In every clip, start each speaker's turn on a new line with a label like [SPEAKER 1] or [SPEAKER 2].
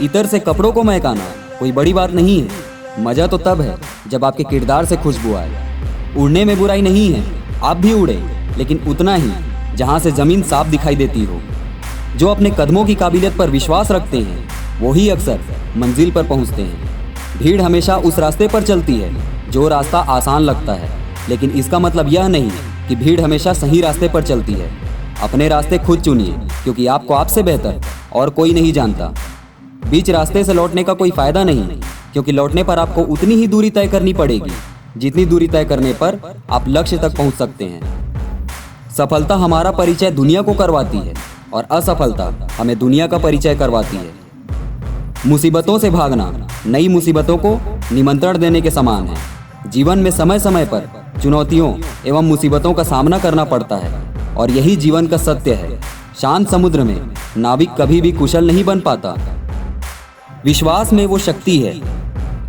[SPEAKER 1] इतर से कपड़ों को महकाना कोई बड़ी बात नहीं है। मजा तो तब है जब आपके किरदार से खुशबू आए। उड़ने में बुराई नहीं है, आप भी उड़े, लेकिन उतना ही जहाँ से ज़मीन साफ दिखाई देती हो। जो अपने कदमों की काबिलियत पर विश्वास रखते हैं वही अक्सर मंजिल पर पहुँचते हैं। भीड़ हमेशा उस रास्ते पर चलती है जो रास्ता आसान लगता है, लेकिन इसका मतलब यह नहीं कि भीड़ हमेशा सही रास्ते पर चलती है। अपने रास्ते खुद चुनिए, क्योंकि आपको आपसे बेहतर और कोई नहीं जानता। बीच रास्ते से लौटने का कोई फ़ायदा नहीं, क्योंकि लौटने पर आपको उतनी ही दूरी तय करनी पड़ेगी जितनी दूरी तय करने पर आप लक्ष्य तक पहुंच सकते हैं। सफलता हमारा परिचय दुनिया को करवाती है और असफलता हमें दुनिया का परिचय करवाती है। मुसीबतों से भागना नई मुसीबतों को निमंत्रण देने के समान है। जीवन में समय समय पर चुनौतियों एवं मुसीबतों का सामना करना पड़ता है और यही जीवन का सत्य है। शांत समुद्र में नाविक कभी भी कुशल नहीं बन पाता। विश्वास में वो शक्ति है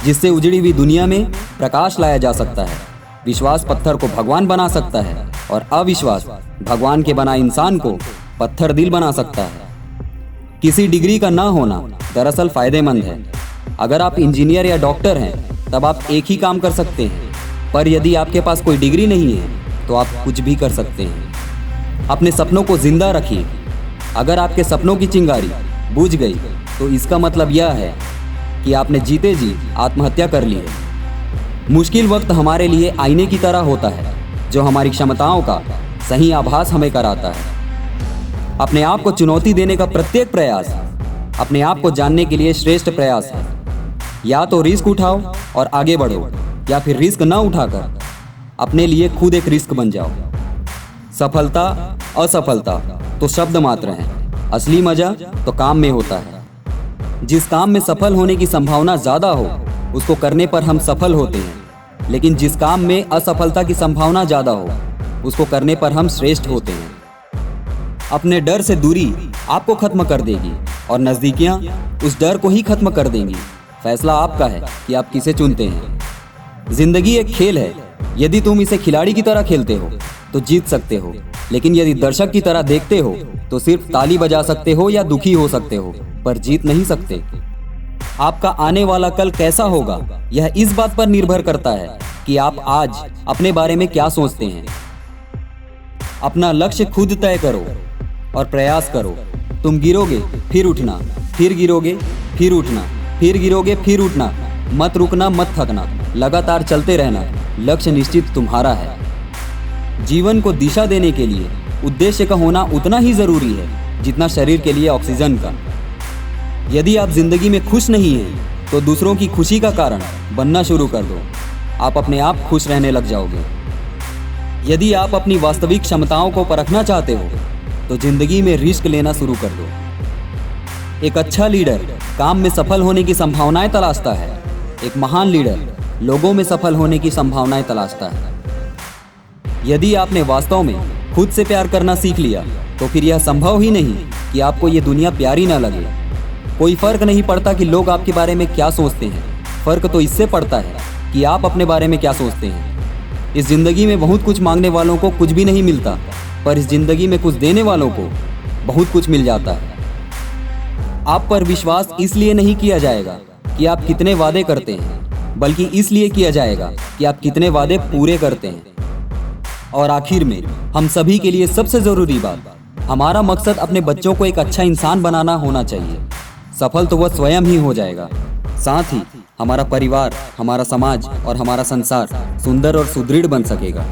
[SPEAKER 1] जिससे उजड़ी हुई दुनिया में प्रकाश लाया जा सकता है। विश्वास पत्थर को भगवान बना सकता है और अविश्वास भगवान के बना इंसान को पत्थर दिल बना सकता है। किसी डिग्री का ना होना दरअसल फायदेमंद है। अगर आप इंजीनियर या डॉक्टर हैं तब आप एक ही काम कर सकते हैं, पर यदि आपके पास कोई डिग्री नहीं है तो आप कुछ भी कर सकते हैं। अपने सपनों को जिंदा रखिए। अगर आपके सपनों की चिंगारी बुझ गई तो इसका मतलब यह है कि आपने जीते जी आत्महत्या कर ली है। मुश्किल वक्त हमारे लिए आईने की तरह होता है जो हमारी क्षमताओं का सही आभास हमें कराता है। अपने आप को चुनौती देने का प्रत्येक प्रयास अपने आप को जानने के लिए श्रेष्ठ प्रयास है। या तो रिस्क उठाओ और आगे बढ़ो, या फिर रिस्क न उठाकर अपने लिए खुद एक रिस्क बन जाओ। सफलता असफलता तो शब्द मात्र हैं, असली मजा तो काम में होता है। जिस काम में सफल होने की संभावना ज़्यादा हो उसको करने पर हम सफल होते हैं, लेकिन जिस काम में असफलता की संभावना ज़्यादा हो उसको करने पर हम श्रेष्ठ होते हैं। अपने डर से दूरी आपको खत्म कर देगी और नज़दीकियाँ उस डर को ही खत्म कर देंगी। फैसला आपका है कि आप किसे चुनते हैं। जिंदगी एक खेल है। यदि तुम इसे खिलाड़ी की तरह खेलते हो तो जीत सकते हो, लेकिन यदि दर्शक की तरह देखते हो तो सिर्फ ताली बजा सकते हो या दुखी हो सकते हो, पर जीत नहीं सकते। आपका आने वाला कल कैसा होगा यह इस बात पर निर्भर करता है कि आप आज अपने बारे में क्या सोचते हैं। अपना लक्ष्य खुद तय करो और प्रयास करो। तुम गिरोगे फिर उठना, फिर गिरोगे फिर उठना, फिर गिरोगे फिर उठना। मत रुकना, मत थकना, लगातार चलते रहना। लक्ष्य निश्चित तुम्हारा है। जीवन को दिशा देने के लिए उद्देश्य का होना उतना ही जरूरी है जितना शरीर के लिए ऑक्सीजन का। यदि आप जिंदगी में खुश नहीं हैं तो दूसरों की खुशी का कारण बनना शुरू कर दो। आप अपने आप खुश रहने लग जाओगे। यदि आप अपनी वास्तविक क्षमताओं को परखना चाहते हो तो जिंदगी में रिस्क लेना शुरू कर दो। एक अच्छा लीडर काम में सफल होने की संभावनाएं तलाशता है। एक महान लीडर लोगों में सफल होने की संभावनाएं तलाशता है। यदि आपने वास्तव में खुद से प्यार करना सीख लिया तो फिर यह संभव ही नहीं कि आपको ये दुनिया प्यारी ना लगे। कोई फर्क नहीं पड़ता कि लोग आपके बारे में क्या सोचते हैं, फर्क तो इससे पड़ता है कि आप अपने बारे में क्या सोचते हैं। इस जिंदगी में बहुत कुछ मांगने वालों को कुछ भी नहीं मिलता, पर इस जिंदगी में कुछ देने वालों को बहुत कुछ मिल जाता है। आप पर विश्वास इसलिए नहीं किया जाएगा कि आप कितने वादे करते हैं, बल्कि इसलिए किया जाएगा कि आप कितने वादे पूरे करते हैं। और आखिर में हम सभी के लिए सबसे ज़रूरी बात, हमारा मकसद अपने बच्चों को एक अच्छा इंसान बनाना होना चाहिए। सफल तो वह स्वयं ही हो जाएगा, साथ ही हमारा परिवार, हमारा समाज और हमारा संसार सुंदर और सुदृढ़ बन सकेगा।